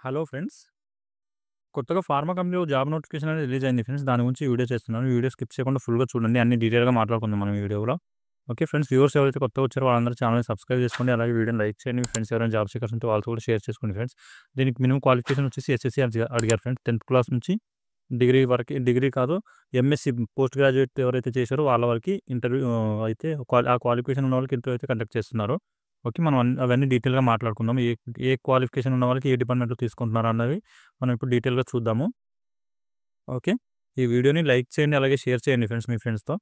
Hello friends. కొత్తగా pharma కంపెనీలో job notification అనేది రిలీజ్ అయింది ఫ్రెండ్స్. దాని గురించి ఈ వీడియో చేస్తున్నాను. ఈ వీడియో స్కిప్ చేయకుండా ఫుల్‌గా చూడండి. అన్ని డీటెయిల్‌గా మాట్లాడుకుందాం మనం ఈ వీడియోలో. ఓకే ఫ్రెండ్స్, వ్యూవర్స్ ఎవరైతే కొత్తగా వచ్చారో వాళ్ళందరూ ఛానెల్‌ని సబ్స్క్రైబ్ చేసుకోండి. అలాగే వీడియోని లైక్ చేయండి. మీ ఫ్రెండ్స్ ఎవరైనా జాబ్ సీకర్స్ ఉంటే వాళ్ళతో కూడా షేర్ చేసుకోండి ఫ్రెండ్స్. దీనికి మినిమమ్ క్వాలిఫికేషన్ వచ్చేసి ఎస్ఎస్సీ అడిగారు ఫ్రెండ్స్. 10th క్లాస్ నుంచి డిగ్రీ వరకి, డిగ్రీ కాదు ఎంఎస్సీ పోస్ట్ గ్రాడ్యుయేట్ ఎవరైతే చేశారో వాళ్ళ వరకి ఇంటర్వ్యూ అయితే ఆ క్వాలిఫికేషన్ ఉన్న వాళ్ళకి ఇంటర్వ్యూ అయితే కండక్ట్ చేస్తున్నారు. ఓకే, మనం అవన్నీ డీటెయిల్‌గా మాట్లాడుకుందాం. ఏ ఏ క్వాలిఫికేషన్ ఉన్న వాళ్ళకి ఏ డిపార్ట్మెంట్‌లో తీసుకుంటున్నారు అన్నవి మనం ఇప్పుడు డీటెయిల్‌గా చూద్దాము. ఓకే, ఈ వీడియోని లైక్ చేయండి, అలాగే షేర్ చేయండి ఫ్రెండ్స్ మీ ఫ్రెండ్స్‌తో.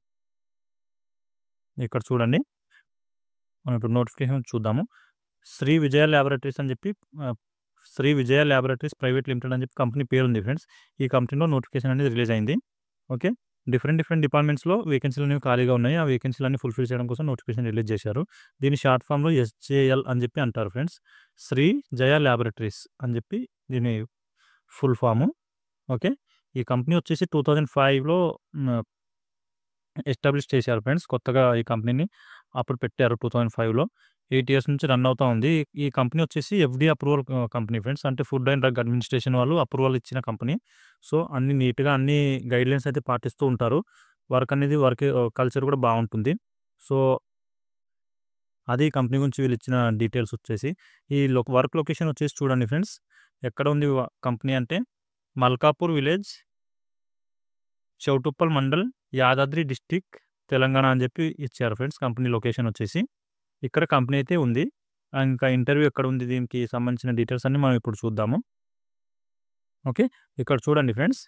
ఇక్కడ చూడండి, మనం ఇప్పుడు నోటిఫికేషన్ చూద్దాము. శ్రీ విజయ ల్యాబొరేటరీస్ అని చెప్పి శ్రీ విజయ ల్యాబొరేటరీస్ ప్రైవేట్ లిమిటెడ్ అని చెప్పి కంపెనీ పేరుంది ఫ్రెండ్స్. ఈ కంపెనీలో నోటిఫికేషన్ అనేది రిలీజ్ అయింది. ఓకే, డిఫరెంట్ డిపార్ట్మెంట్స్‌లో వేకెన్సీలు అనేవి ఖాళీగా ఉన్నాయి. ఆ వేకెన్సీలన్నీ ఫుల్‌ఫిల్ చేయడం కోసం నోటిఫికేషన్ రిలీజ్ చేశారు. దీని షార్ట్ ఫామ్‌లో ఎస్‌జేఎల్ అని చెప్పి అంటారు ఫ్రెండ్స్. శ్రీ జయ ల్యాబొరేటరీస్ అని చెప్పి దీని ఫుల్ ఫాము. ఓకే, ఈ కంపెనీ వచ్చేసి 2005లో హ్మ్, ఎస్టాబ్లిష్ చేశారు ఫ్రెండ్స్. కొత్తగా ఈ కంపెనీని అప్పుడు పెట్టారు 2005లో. 8 ఇయర్స్ నుంచి రన్ అవుతా ఉంది. ఈ కంపెనీ వచ్చేసి ఎఫ్‌డీఏ అప్రూవల్ కంపెనీ ఫ్రెండ్స్. అంటే ఫుడ్ అండ్ డ్రగ్ అడ్మినిస్ట్రేషన్ వాళ్ళు అప్రూవల్ ఇచ్చిన కంపెనీ. సో, అన్ని నీట్‌గా అన్ని గైడ్‌లైన్స్ అయితే పాటిస్తూ ఉంటారు. వర్క్ కల్చర్ కూడా బావుంటుంది. సో, అది కంపెనీ గురించి వీళ్ళిచ్చిన డీటెయిల్స్ వచ్చేసి. ఈ వర్క్ లొకేషన్ వచ్చేసి చూడండి ఫ్రెండ్స్. ఎక్కడ ఉంది కంపెనీ అంటే మల్కాపూర్ విలేజ్, చౌటుప్పల్ మండల్, యాదాద్రి డిస్ట్రిక్ట్, తెలంగాణ అని చెప్పి ఇచ్చారు ఫ్రెండ్స్ కంపెనీ లొకేషన్ వచ్చేసి. ఇక్కడ కంపెనీ అయితే ఉంది. ఇంకా ఇంటర్వ్యూ ఎక్కడ ఉంది, దీనికి సంబంధించిన డీటెయిల్స్ అన్నీ మనం ఇప్పుడు చూద్దాము. ఓకే, ఇక్కడ చూడండి ఫ్రెండ్స్.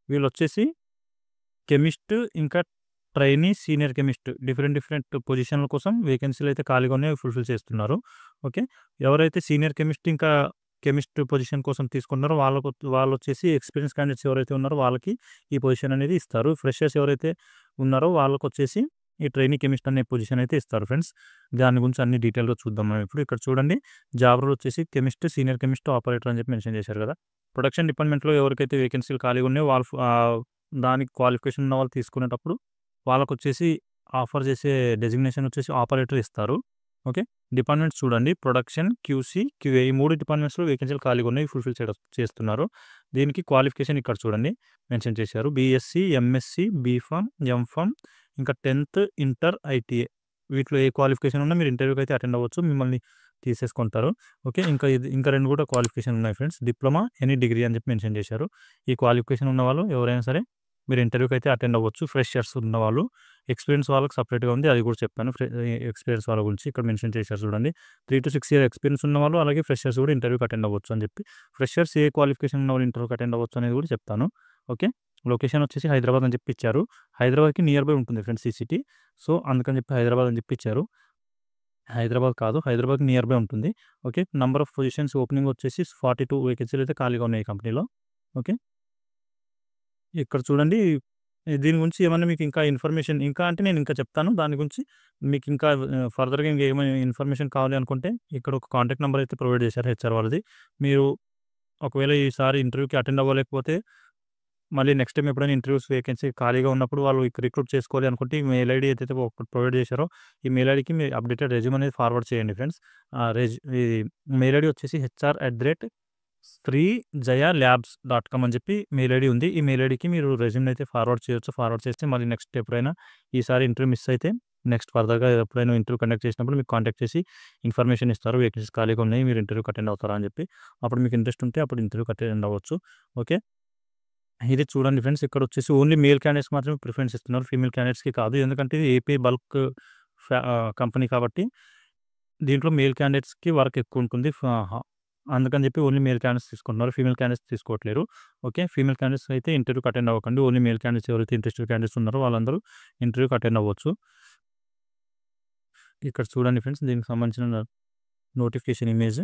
వీళ్ళొచ్చేసి కెమిస్ట్, ఇంకా ట్రైనీ, సీనియర్ కెమిస్ట్ డిఫరెంట్ పొజిషన్ల కోసం వేకెన్సీలు అయితే ఖాళీగా ఉన్నాయి. ఫుల్‌ఫిల్ చేస్తున్నారు. ఓకే, ఎవరైతే సీనియర్ కెమిస్ట్, ఇంకా కెమిస్ట్ పొజిషన్ కోసం తీసుకున్నారో వాళ్ళొచ్చేసి ఎక్స్‌పీరియన్స్ క్యాండిడేట్స్ ఎవరైతే ఉన్నారో వాళ్ళకి ఈ పొజిషన్ అనేది ఇస్తారు. ఫ్రెషర్స్ ఎవరైతే ఉన్నారో వాళ్ళకొచ్చేసి ఈ ట్రైనీ కెమిస్ట్ అనే పొజిషన్ అయితే ఇస్తారు ఫ్రెండ్స్. దాని గురించి అన్ని డీటెయిల్‌గా చూద్దాం మనం ఇప్పుడు. ఇక్కడ చూడండి, జాబ్ రోల్ వచ్చేసి కెమిస్ట్, సీనియర్ కెమిస్ట్, ఆపరేటర్ అని చెప్పి మెన్షన్ చేశారు కదా! ప్రొడక్షన్ డిపార్ట్మెంట్‌లో ఎవరికైతే వేకెన్సీలు ఖాళీగా ఉన్నాయో దానికి క్వాలిఫికేషన్ ఉన్న వాళ్ళు తీసుకునేటప్పుడు వాళ్ళకొచ్చేసి ఆఫర్ చేసే డెసిగ్నేషన్ వచ్చేసి ఆపరేటర్ ఇస్తారు. ఓకే, డిపార్ట్మెంట్స్ చూడండి, ప్రొడక్షన్, క్యూసీ, క్యూఏ ఈ 3 డిపార్ట్మెంట్స్‌లో వేకెన్సీలు ఖాళీగా ఉన్నాయి. ఫుల్‌ఫిల్ చేస్తున్నారు. దీనికి క్వాలిఫికేషన్ ఇక్కడ చూడండి మెన్షన్ చేశారు. బీఎస్సీ, ఎంఎస్సీ, బీఫార్మ్, ఎంఫార్మ్, ఇంకా 10th ఇంటర్, ఐటీఐ వీటిలో ఏ క్వాలిఫికేషన్ ఉన్నా మీరు ఇంటర్వ్యూకి అయితే అటెండ్ అవ్వచ్చు. మిమ్మల్ని తీసేసుకుంటారు. ఓకే, ఇంకా 2 కూడా క్వాలిఫికేషన్ ఉన్నాయి ఫ్రెండ్స్. డిప్లొమా, ఎనీ డిగ్రీ అని చెప్పి మెన్షన్ చేశారు. ఈ క్వాలిఫికేషన్ ఉన్న వాళ్ళు ఎవరైనా సరే మీరు ఇంటర్వ్యూకి అయితే అటెండ్ అవ్వచ్చు. ఫ్రెషర్స్ ఉన్నవాళ్ళు, ఎక్స్పీరియన్స్ వాళ్ళకి సెపరేట్‌గా ఉంది. అది కూడా చెప్తాను. ఎక్స్పీరియన్స్ వాళ్ళ గురించి ఇక్కడ మెన్షన్ చేశారు చూడండి. 3-6 ఇయర్ ఎక్స్పీరియన్స్ ఉన్నవాళ్ళు, అలాగే ఫ్రెషర్స్ కూడా ఇంటర్వ్యూకి అటెండ్ అవ్వచ్చు అని చెప్పి. ఫ్రెషర్స్ ఏ క్వాలిఫికేషన్ ఉన్నవాళ్ళు ఇంటర్వ్యూకి అటెండ్ అవ్వచ్చు అనేది కూడా చెప్తాను. ఓకే, లొకేషన్ వచ్చేసి హైదరాబాద్ అని చెప్పి ఇచ్చారు. హైదరాబాద్‌కి నియర్ బై ఉంటుంది ఫ్రెండ్స్ ఈ సిటీ. సో, అందుకని చెప్పి హైదరాబాద్ అని చెప్పి ఇచ్చారు. హైదరాబాద్ కాదు, హైదరాబాద్‌కి నియర్ బై ఉంటుంది. Okay, number of positions opening వచ్చేసి 42 వేకెన్సీలు అయితే ఖాళీగా ఉన్నాయి ఈ కంపెనీలో. ఓకే, ఇక్కడ చూడండి, దీని గురించి ఏమన్నా మీకు ఇంకా ఇన్ఫర్మేషన్ ఇంకా అంటే నేను ఇంకా చెప్తాను. దాని గురించి మీకు ఇంకా ఫర్దర్‌గా ఇంకేమైనా ఇన్ఫర్మేషన్ కావాలి అనుకుంటే ఇక్కడ ఒక కాంటాక్ట్ నంబర్ అయితే ప్రొవైడ్ చేశారు హెచ్ఆర్ వాళ్ళది. మీరు ఒకవేళ ఈసారి ఇంటర్వ్యూకి అటెండ్ అవ్వలేకపోతే మళ్ళీ నెక్స్ట్ టైమ్ ఎప్పుడైనా ఇంటర్వ్యూస్ వేకెన్సీ ఖాళీగా ఉన్నప్పుడు వాళ్ళు రిక్రూట్ చేసుకోవాలి అనుకుంటే ఈ మెయిల్ ఐడీ ఏదైతే ప్రొవైడ్ చేశారో ఈ మెయిల్ ఐడీకి మీ అప్డేటెడ్ రెజ్యూమ్ అనేది ఫార్వర్డ్ చేయండి ఫ్రెండ్స్. ఈ మెయిల్ ఐడీ వచ్చేసి hr@శ్రీజయల్యాబ్స్.com అని చెప్పి మెయిల్ ఐడీ ఉంది. ఈ మెయిల్ ఐడీకి మీరు రెజ్యూమ్‌ని అయితే ఫార్వర్డ్ చేయొచ్చు. ఫార్వర్డ్ చేస్తే మళ్ళీ నెక్స్ట్ ఎప్పుడైనా ఈసారి ఇంటర్వ్యూ మిస్ అయితే నెక్స్ట్ ఫర్దర్‌గా ఎప్పుడైనా ఇంటర్వ్యూ కండక్ట్ చేసినప్పుడు మీకు కాంటాక్ట్ చేసి ఇన్ఫర్మేషన్ ఇస్తారు. వేకెన్సీస్ ఖాళీగా ఉన్నాయి. మీరు ఇంటర్వ్యూకి అటెండ్ అవుతారా అని చెప్పి. అప్పుడు మీకు ఇంట్రెస్ట్ ఉంటే అప్పుడు ఇంటర్వ్యూకి అటెండ్ అవ్వచ్చు. ఓకే, ఇది చూడండి ఫ్రెండ్స్, ఇక్కడొచ్చేసి ఓన్లీ మేల్ క్యాండిడేట్స్‌కి మాత్రమే ప్రిఫరెన్స్ ఇస్తున్నారు. ఫీమేల్ క్యాండిడేట్స్‌కి కాదు. ఎందుకంటే ఇది ఏపీ బల్క్ కంపెనీ కాబట్టి దీంట్లో మేల్ క్యాండిడేట్స్‌కి వర్క్ ఎక్కువుంటుంది. అందుకని చెప్పి ఓన్లీ మేల్ క్యాండిడేట్స్ తీసుకుంటున్నారు. ఫీమేల్ క్యాండిడేట్స్ తీసుకోవట్లేరు. ఓకే, ఫీమేల్ క్యాండిడేట్స్ అయితే ఇంటర్వ్యూకి అటెండ్ అవ్వకండి. ఓన్లీ మేల్ క్యాండిడేట్స్ ఎవరైతే ఇంట్రెస్టెడ్ క్యాండిడేట్స్ ఉన్నారో వాళ్ళందరూ ఇంటర్వ్యూకి అటెండ్ అవ్వచ్చు. ఇక్కడ చూడండి ఫ్రెండ్స్, దీనికి సంబంధించిన notification image.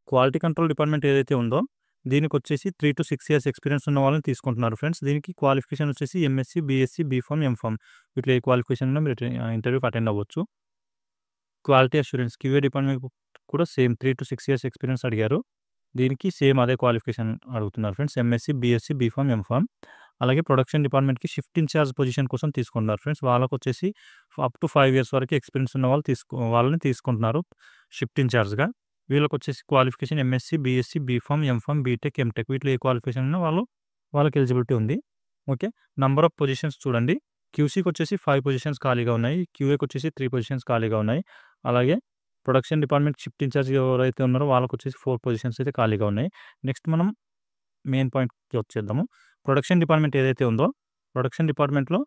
Quality control department ఏదైతే ఉందో దీనికొచ్చేసి 3-6 ఇయర్స్ ఎక్స్పీరియన్స్ ఉన్న వాళ్ళని తీసుకుంటున్నారు ఫ్రెండ్స్. దీనికి క్వాలిఫికేషన్ వచ్చేసి ఎంఎస్సీ, బీఎస్సీ, బీఫార్మ్, ఎంఫార్మ్ వీటిలో ఏ క్వాలిఫికేషన్ ఉన్నా మీరు ఇంటర్వ్యూకి అటెండ్ అవ్వచ్చు. క్వాలిటీ అష్యూరెన్స్ క్యూఏ డిపార్ట్మెంట్ కూడా సేమ్ 3-6 ఇయర్స్ ఎక్స్పీరియన్స్ అడిగారు. దీనికి సేమ్ అదే క్వాలిఫికేషన్ అడుగుతున్నారు friends. MSc, BSc, BPharm, MPharm. అలాగే ప్రొడక్షన్ డిపార్ట్మెంట్‌కి షిఫ్ట్ ఇన్‌చార్జ్ పొజిషన్ కోసం తీసుకుంటున్నారు ఫ్రెండ్స్. వాళ్ళకొచ్చేసి అప్ టు 5 ఇయర్స్ వరకు ఎక్స్పీరియన్స్ ఉన్న వాళ్ళని తీసుకుంటున్నారు షిఫ్ట్ ఇన్‌చార్జ్‌గా. వీళ్ళకొచ్చేసి qualification MSc, BSc, BPharm, MPharm, BTech, MTech వీటిలో ఏ క్వాలిఫికేషన్ ఉన్నా వాళ్ళకి ఎలిజిబిలిటీ ఉంది. ఓకే. నంబర్ ఆఫ్ పొజిషన్స్ చూడండి. క్యూసీకొచ్చేసి 5 పొజిషన్స్ ఖాళీగా ఉన్నాయి. క్యూఏకొచ్చేసి 3 పొజిషన్స్ ఖాళీగా ఉన్నాయి. అలాగే ప్రొడక్షన్ డిపార్ట్మెంట్ షిఫ్ట్ ఇన్చార్జ్ ఎవరైతే ఉన్నారో వాళ్ళకొచ్చేసి 4 పొజిషన్స్ అయితే ఖాళీగా ఉన్నాయి. నెక్స్ట్ మనం మెయిన్ పాయింట్‌కి వచ్చేద్దాము. ప్రొడక్షన్ డిపార్ట్మెంట్ ఏదైతే ఉందో, ప్రొడక్షన్ డిపార్ట్మెంట్‌లో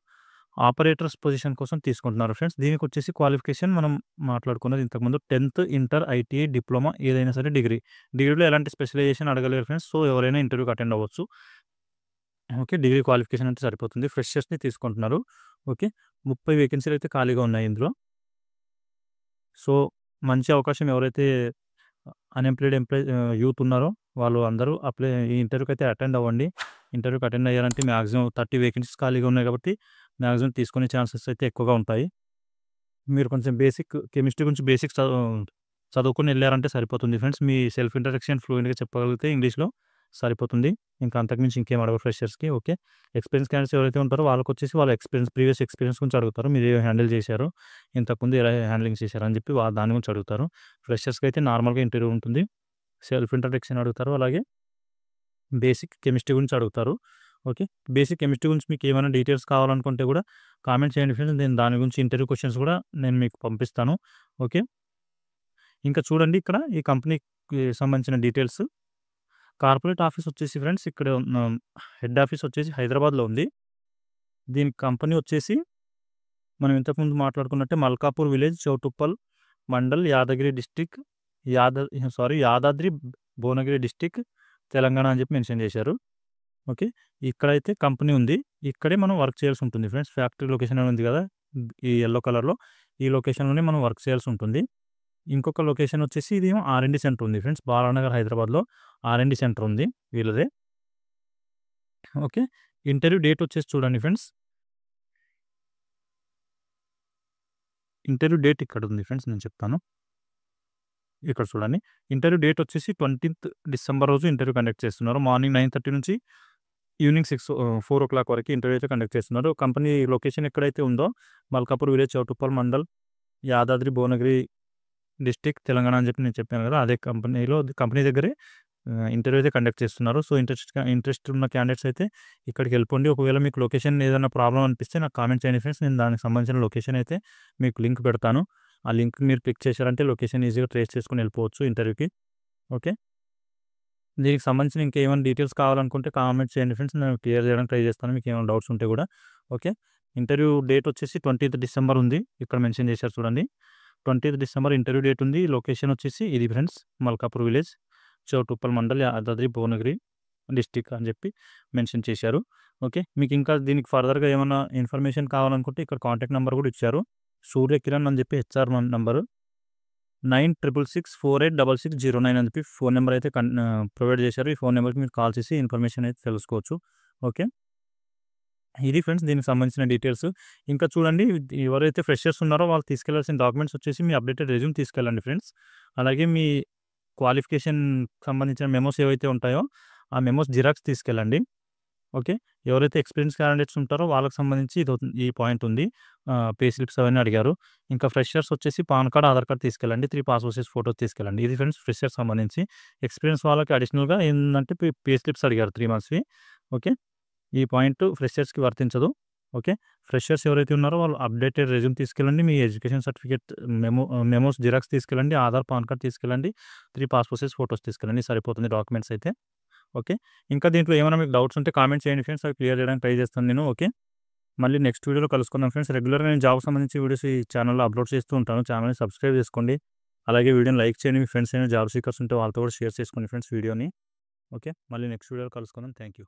ఆపరేటర్స్ పొజిషన్ కోసం తీసుకుంటున్నారు ఫ్రెండ్స్. దీనికొచ్చేసి క్వాలిఫికేషన్ మనం మాట్లాడుకున్నది ఇంతకుముందు 10థ్, ఇంటర్, ఐటీఐ, డిప్లొమా ఏదైనా సరే డిగ్రీ. డిగ్రీలో ఎలాంటి స్పెషలైజేషన్ అడగలేరు ఫ్రెండ్స్. సో, ఎవరైనా ఇంటర్వ్యూకి అటెండ్ అవ్వచ్చు. ఓకే. డిగ్రీ క్వాలిఫికేషన్ అయితే సరిపోతుంది. ఫ్రెషర్స్‌ని తీసుకుంటున్నారు. ఓకే. 30 వేకెన్సీలు అయితే ఖాళీగా ఉన్నాయి ఇందులో. సో, మంచి అవకాశం ఎవరైతే అన్‌ఎంప్లాయిడ్ యూత్ ఉన్నారో వాళ్ళు అందరూ ఈ ఇంటర్వ్యూకి అయితే అటెండ్ అవ్వండి. ఇంటర్వ్యూకి అటెండ్ అయ్యారంటే మాక్సిమం 30 వేకెన్సీస్ ఖాళీగా ఉన్నాయి కాబట్టి మాక్సిమం తీసుకునే ఛాన్సెస్ అయితే ఎక్కువగా ఉంటాయి. మీరు కొంచెం కెమిస్ట్రీ గురించి బేసిక్స్ చదువుకొని ఎళ్లారంటే సరిపోతుంది ఫ్రెండ్స్. మీ సెల్ఫ్ ఇంట్రడక్షన్ ఫ్లూయెంట్‌గా చెప్పగలిగితే ఇంగ్లీష్‌లో సరిపోతుంది. ఇంకా అంతకుమించి ఇంకేం అడగరు ఫ్రెషర్స్‌కి. ఓకే. ఎక్స్‌పీరియన్స్ క్యాండిడేట్స్ ఎవరైతే ఉంటారో వాళ్ళకొచ్చేసి వాళ్ళ ప్రీవియస్ ఎక్స్‌పీరియన్స్ గురించి అడుగుతారు. మీరు ఏం హ్యాండిల్ చేశారు, ఇంతకుముందు ఎలా హ్యాండ్లింగ్ చేశారు అని చెప్పి దాని గురించి అడుగుతారు. ఫ్రెషర్స్‌కి అయితే నార్మల్‌గా ఇంటర్వ్యూ ఉంటుంది. సెల్ఫ్ ఇంట్రడక్షన్ అడుగుతారు. అలాగే బేసిక్ కెమిస్ట్రీ గురించి అడుగుతారు. ఓకే. బేసిక్ కెమిస్ట్రీ గురించి మీకు ఏమైనా డీటెయిల్స్ కావాలనుకుంటే కూడా కామెంట్ చేయండి ఫ్రెండ్స్. నేను దాని గురించి ఇంటర్వ్యూ క్వెషన్స్ కూడా నేను మీకు పంపిస్తాను. ఓకే. ఇంకా చూడండి ఇక్కడ ఈ కంపెనీకి సంబంధించిన డీటెయిల్స్. కార్పొరేట్ ఆఫీస్ వచ్చేసి ఫ్రెండ్స్ ఇక్కడ హెడ్ ఆఫీస్ వచ్చేసి హైదరాబాద్‌లో ఉంది. దీని కంపెనీ వచ్చేసి మనం ఇంతకుముందు మాట్లాడుకున్నట్టే Malkapur village, Choutuppal mandal, Yadagiri district, Yadadri Bhuvanagiri district, Telangana అని చెప్పి మెన్షన్ చేశారు. ఓకే. ఇక్కడైతే కంపెనీ ఉంది. ఇక్కడే మనం వర్క్ చేయాల్సి ఉంటుంది ఫ్రెండ్స్. ఫ్యాక్టరీ లొకేషన్ అని ఉంది కదా, ఈ యెల్లో కలర్‌లో. ఈ లొకేషన్‌లోనే మనం వర్క్ చేయాల్సి ఉంటుంది. ఇంకొక లొకేషన్ వచ్చేసి ఇదేమో ఆర్&డి సెంటర్ ఉంది ఫ్రెండ్స్. బాలానగర్ హైదరాబాద్‌లో ఆర్&డి సెంటర్ ఉంది వీళ్ళదే. ఓకే. ఇంటర్వ్యూ డేట్ వచ్చేసి చూడండి ఫ్రెండ్స్. ఇంటర్వ్యూ డేట్ ఇక్కడ ఉంది ఫ్రెండ్స్. నేను చెప్తాను. ఇక్కడ చూడండి. ఇంటర్వ్యూ డేట్ వచ్చేసి 20th డిసెంబర్ రోజు ఇంటర్వ్యూ కండక్ట్ చేస్తున్నారు. మార్నింగ్ 9:30 నుంచి ఈవినింగ్ 4:00 వరకు ఇంటర్వ్యూ అయితే కండక్ట్ చేస్తున్నారు. కంపెనీ లొకేషన్ ఎక్కడైతే ఉందో మల్కాపూర్ విలేజ్, చౌటుప్పల్ మండల్, యాదాద్రి భువనగిరి డిస్ట్రిక్ట్, తెలంగాణ అని చెప్పి నేను చెప్పాను కదా, అదే కంపెనీ దగ్గరే ఇంటర్వ్యూ అయితే కండక్ట్ చేస్తున్నారు. సో, ఇంట్రెస్ట్ ఉన్న క్యాండిడేట్స్ అయితే ఇక్కడికి వెళ్ళిపోండి. ఒకవేళ మీకు లొకేషన్ ఏదైనా ప్రాబ్లమ్ అనిపిస్తే నాకు కామెంట్ చేయండి ఫ్రెండ్స్. నేను దానికి సంబంధించిన లొకేషన్ అయితే మీకు లింక్ పెడతాను. ఆ లింక్ మీరు క్లిక్ చేశారంటే లొకేషన్ ఈజీగా ట్రేస్ చేసుకొని వెళ్ళిపోవచ్చు ఇంటర్వ్యూకి. ఓకే. దీనికి సంబంధించిన ఇంకేమైనా డీటెయిల్స్ కావాలనుకుంటే కామెంట్ చేయండి ఫ్రెండ్స్. నేను క్లియర్ చేయడానికి ట్రై చేస్తాను మీకు ఏమైనా డౌట్స్ ఉంటే కూడా. ఓకే. ఇంటర్వ్యూ డేట్ వచ్చేసి 20th డిసెంబర్ ఉంది. ఇక్కడ మెన్షన్ చేశారు చూడండి. 20th డిసెంబర్ ఇంటర్వ్యూ డేట్ ఉంది. లొకేషన్ వచ్చేసి ఇది friends Malkapur village, Choutuppal mandal, Yadadri Bhuvanagiri district అని చెప్పి మెన్షన్ చేశారు. ఓకే. మీకు ఇంకా దీనికి ఫర్దర్‌గా ఏమన్నా ఇన్ఫర్మేషన్ కావాలనుకుంటే ఇక్కడ కాంటాక్ట్ నెంబర్ కూడా ఇచ్చారు. సూర్య కిరణ్ అని చెప్పి హెచ్ఆర్ నంబరు 9666486609 అని చెప్పి ఫోన్ నెంబర్ అయితే ప్రొవైడ్ చేశారు. ఈ ఫోన్ నెంబర్‌కి మీరు కాల్ చేసి ఇన్ఫర్మేషన్ అయితే తెలుసుకోవచ్చు. ఓకే. ఇది ఫ్రెండ్స్ దీనికి సంబంధించిన డీటెయిల్స్. ఇంకా చూడండి, ఎవరైతే ఫ్రెషర్స్ ఉన్నారో వాళ్ళు తీసుకెళ్లాల్సిన డాక్యుమెంట్స్ వచ్చేసి మీ అప్డేటెడ్ రెజ్యూమ్ తీసుకెళ్ళండి ఫ్రెండ్స్. అలాగే మీ క్వాలిఫికేషన్ సంబంధించిన మెమోస్ ఏవైతే ఉంటాయో ఆ మెమోస్ జిరాక్స్ తీసుకెళ్ళండి. ఓకే. ఎవరైతే ఎక్స్‌పీరియన్స్ క్యాండిడేట్స్ ఉంటారో వాళ్ళకి సంబంధించి ఈ పాయింట్ ఉంది. పే స్లిప్స్ అవన్నీ అడిగారు. ఇంకా ఫ్రెషర్స్ వచ్చేసి పాన్ కార్డ్, ఆధార్ కార్డ్ తీసుకెళ్ళండి. 3 పాస్‌పోర్ట్ సైజ్ ఫోటోస్ తీసుకెళ్ళండి. ఇది ఫ్రెండ్స్ ఫ్రెషర్స్ సంబంధించి. ఎక్స్‌పీరియన్స్ వాళ్ళకి అడిషనల్‌గా ఏందంటే పే స్లిప్స్ అడిగారు 3 మంత్స్‌వి. ఓకే. ఈ పాయింట్ ఫ్రెషర్స్‌కి వర్తించదు. ఓకే. ఫ్రెషర్స్ ఎవరైతే ఉన్నారో వాళ్ళు అప్డేటెడ్ రెజ్యూమ్ తీసుకెళ్ళండి. మీ ఎడ్యుకేషన్ సర్టిఫికేట్ మెమోస్ జిరాక్స్ తీసుకెళ్ళండి. ఆధార్, పాన్ కార్డ్ తీసుకెళ్ళండి. 3 పాస్‌పోర్ట్ సైజ్ ఫోటోస్ తీసుకెళ్ళండి. సరిపోతుంది డాక్యుమెంట్స్ అయితే. ఓకే. ఇంకా దీంట్లో ఏమైనా మీకు డౌట్స్ ఉంటే కామెంట్ చేయండి ఫ్రెండ్స్. అవి క్లియర్ చేయడానికి ట్రై చేస్తాను నేను. ఓకే. మళ్ళీ నెక్స్ట్ వీడియోలో కలుసుకుందాం ఫ్రెండ్స్. రెగ్యులర్‌గా నేను జాబ్‌కి సంబంధించి వీడియోస్ ఈ ఛానల్‌లో అప్లోడ్ చేస్తూ ఉంటాను. ఛానల్‌ని సబ్స్క్రైబ్ చేసుకోండి. అలాగే వీడియోని లైక్ చేయండి. మీ ఫ్రెండ్స్ ఏమైనా జాబ్ సీకర్స్ ఉంటే వాళ్ళతో కూడా షేర్ చేసుకోండి ఫ్రెండ్స్ వీడియోని. ఓకే. మళ్ళీ నెక్స్ట్ వీడియోలో కలుసుకుందాం. Thank you.